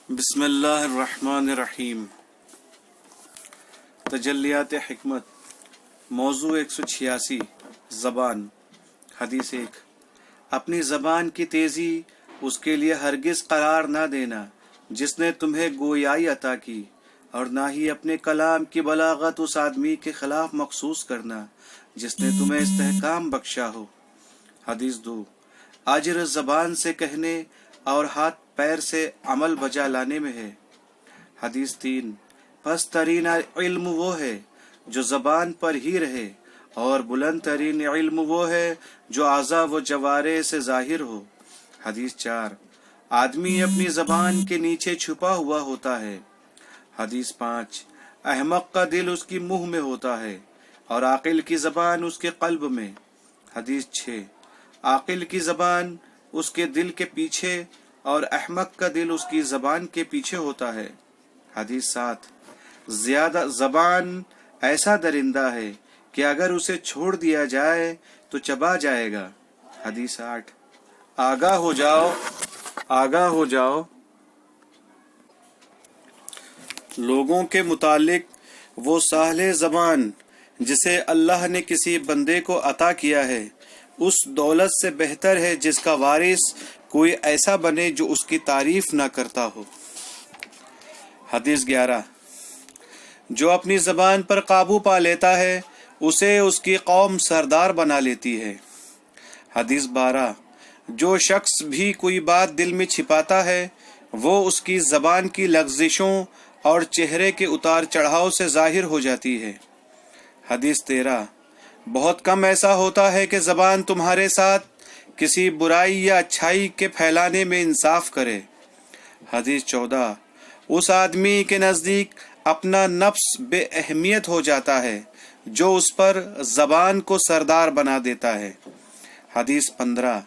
بسم اللہ الرحمن الرحیم۔ تجلیات حکمت، موضوع 186، زبان۔ حدیث 1، اپنی زبان کی تیزی اس کے لیے ہرگز قرار نہ دینا جس نے تمہیں گویائی عطا کی، اور نہ ہی اپنے کلام کی بلاغت اس آدمی کے خلاف مخصوص کرنا جس نے تمہیں استحکام بخشا ہو۔ حدیث 2، اجر زبان سے کہنے اور ہاتھ پیر سے عمل بجا لانے میں ہے۔ حدیث 3، پس ترین علم وہ ہے جو زبان پر ہی رہے، اور بلند ترین علم وہ ہے جو اعضاء و جوارح سے ظاہر ہو۔ حدیث 4، آدمی اپنی زبان کے نیچے چھپا ہوا ہوتا ہے۔ حدیث 5، احمق کا دل اس کی منہ میں ہوتا ہے اور عاقل کی زبان اس کے قلب میں۔ حدیث 6، عاقل کی زبان اس کے دل کے پیچھے اور احمق کا دل اس کی زبان کے پیچھے ہوتا ہے۔ حدیث 7، زیادہ زبان ایسا درندہ ہے کہ اگر اسے چھوڑ دیا جائے تو چبا جائے گا۔ حدیث 8، آگاہ ہو جاؤ لوگوں کے متعلق وہ ساحل زبان جسے اللہ نے کسی بندے کو عطا کیا ہے اس دولت سے بہتر ہے جس کا وارث کوئی ایسا بنے جو اس کی تعریف نہ کرتا ہو۔ حدیث 11، جو اپنی زبان پر قابو پا لیتا ہے اسے اس کی قوم سردار بنا لیتی ہے۔ حدیث 12، جو شخص بھی کوئی بات دل میں چھپاتا ہے وہ اس کی زبان کی لغزشوں اور چہرے کے اتار چڑھاؤ سے ظاہر ہو جاتی ہے۔ حدیث 13، بہت کم ایسا ہوتا ہے کہ زبان تمہارے ساتھ کسی برائی یا اچھائی کے پھیلانے میں انصاف کرے۔ حدیث 14، اس آدمی کے نزدیک اپنا نفس بے اہمیت ہو جاتا ہے جو اس پر زبان کو سردار بنا دیتا ہے۔ حدیث 15،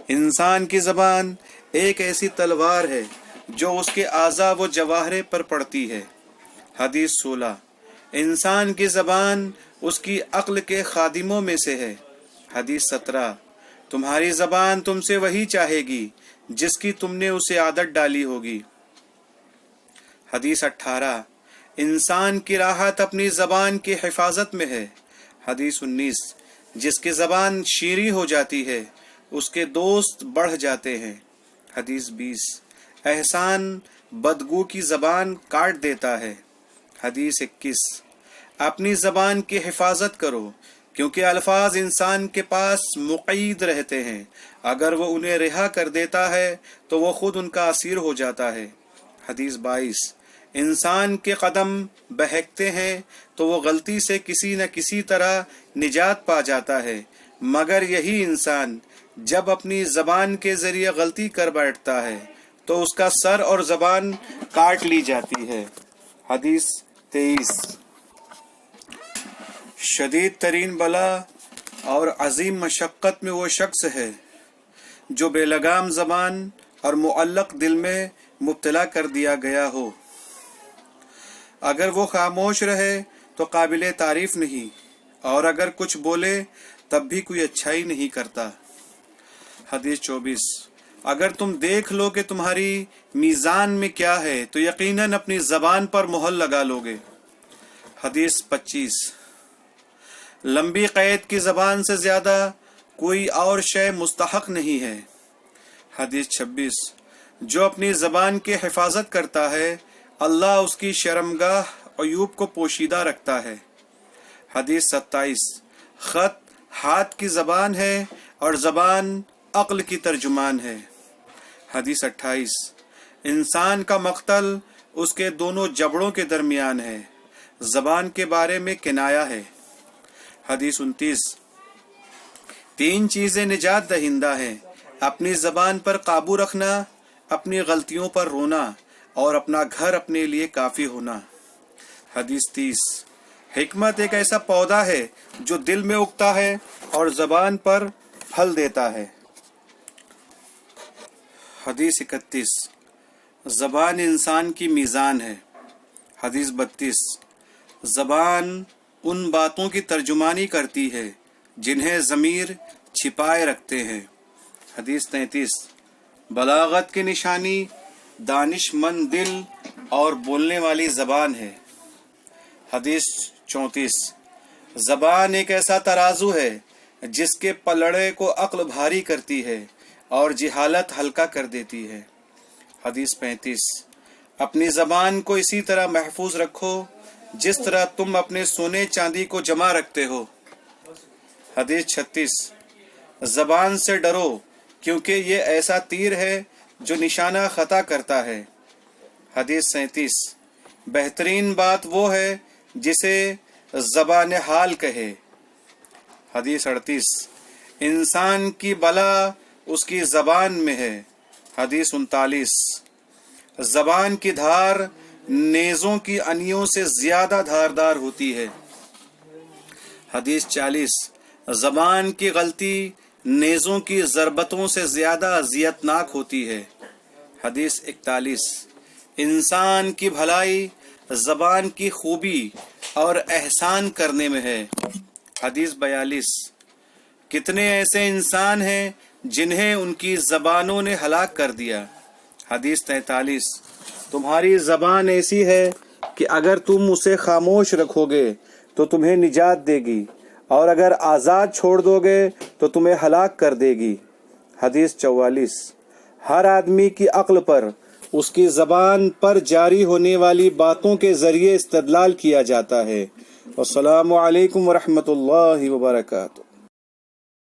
انسان کی زبان ایک ایسی تلوار ہے جو اس کے اعضاء و جوارح پر پڑتی ہے۔ حدیث 16، انسان کی زبان اس کی عقل کے خادموں میں سے ہے۔ حدیث 17، تمہاری زبان تم سے وہی چاہے گی جس کی تم نے اسے عادت ڈالی ہوگی۔ حدیث 18، انسان کی راحت اپنی زبان کی حفاظت میں ہے۔ حدیث 19، جس کی زبان شیریں ہو جاتی ہے اس کے دوست بڑھ جاتے ہیں۔ حدیث 20، احسان بدگو کی زبان کاٹ دیتا ہے۔ حدیث 21، اپنی زبان کی حفاظت کرو کیونکہ الفاظ انسان کے پاس مقید رہتے ہیں، اگر وہ انہیں رہا کر دیتا ہے تو وہ خود ان کا اسیر ہو جاتا ہے۔ حدیث 22، انسان کے قدم بہکتے ہیں تو وہ غلطی سے کسی نہ کسی طرح نجات پا جاتا ہے، مگر یہی انسان جب اپنی زبان کے ذریعے غلطی کر بیٹھتا ہے تو اس کا سر اور زبان کاٹ لی جاتی ہے۔ حدیث 23، شدید ترین بلا اور عظیم مشقت میں وہ شخص ہے جو بے لگام زبان اور معلق دل میں مبتلا کر دیا گیا ہو۔ اگر وہ خاموش رہے تو قابل تعریف نہیں، اور اگر کچھ بولے تب بھی کوئی اچھائی نہیں کرتا۔ حدیث 24، اگر تم دیکھ لو کہ تمہاری میزان میں کیا ہے تو یقیناً اپنی زبان پر مہر لگا لو گے۔ حدیث 25، لمبی قید کی زبان سے زیادہ کوئی اور شے مستحق نہیں ہے۔ حدیث 26، جو اپنی زبان کی حفاظت کرتا ہے اللہ اس کی شرمگاہ عیوب کو پوشیدہ رکھتا ہے۔ حدیث 27، خط ہاتھ کی زبان ہے اور زبان عقل کی ترجمان ہے۔ حدیث 28، انسان کا مقتل اس کے دونوں جبڑوں کے درمیان ہے، زبان کے بارے میں کنایا ہے۔ حدیث 29، تین چیزیں نجات دہندہ ہیں، اپنی زبان پر قابو رکھنا، اپنی غلطیوں پر رونا، اور اپنا گھر اپنے لیے کافی ہونا۔ حدیث 30، حکمت ایک ایسا پودا ہے جو دل میں اگتا ہے اور زبان پر پھل دیتا ہے۔ حدیث 31، زبان انسان کی میزان ہے۔ حدیث 32، زبان ان باتوں کی ترجمانی کرتی ہے جنہیں ضمیر چھپائے رکھتے ہیں۔ حدیث 33، بلاغت کی نشانی دانش مند دل اور بولنے والی زبان ہے۔ حدیث 34۔ زبان ایک ایسا ترازو ہے جس کے پلڑے کو عقل بھاری کرتی ہے اور جہالت ہلکا کر دیتی ہے۔ حدیث 35۔ اپنی زبان کو اسی طرح محفوظ رکھو جس طرح تم اپنے سونے چاندی کو جمع رکھتے ہو۔ حدیث 36۔ زبان سے ڈرو کیونکہ یہ ایسا تیر ہے جو نشانہ خطا کرتا ہے۔ حدیث 37۔ بہترین بات وہ ہے جسے زبان حال کہے۔ حدیث 38۔ انسان کی بلا اس کی زبان میں ہے۔ حدیث 39۔ زبان کی دھار نیزوں کی انیوں سے زیادہ دھاردار ہوتی ہے۔ حدیث 40۔ زبان کی غلطی نیزوں کی ضربتوں سے زیادہ اذیت ناک ہوتی ہے۔ حدیث 41۔ انسان کی بھلائی زبان کی خوبی اور احسان کرنے میں ہے۔ حدیث 42۔ کتنے ایسے انسان ہیں جنہیں ان کی زبانوں نے ہلاک کر دیا۔ حدیث 43۔ تمہاری زبان ایسی ہے کہ اگر تم اسے خاموش رکھو گے تو تمہیں نجات دے گی اور اگر آزاد چھوڑ دو گے تو تمہیں ہلاک کر دے گی۔ حدیث 44۔ ہر آدمی کی عقل پر اس کی زبان پر جاری ہونے والی باتوں کے ذریعے استدلال کیا جاتا ہے۔ والسلام علیکم ورحمۃ اللہ وبرکاتہ۔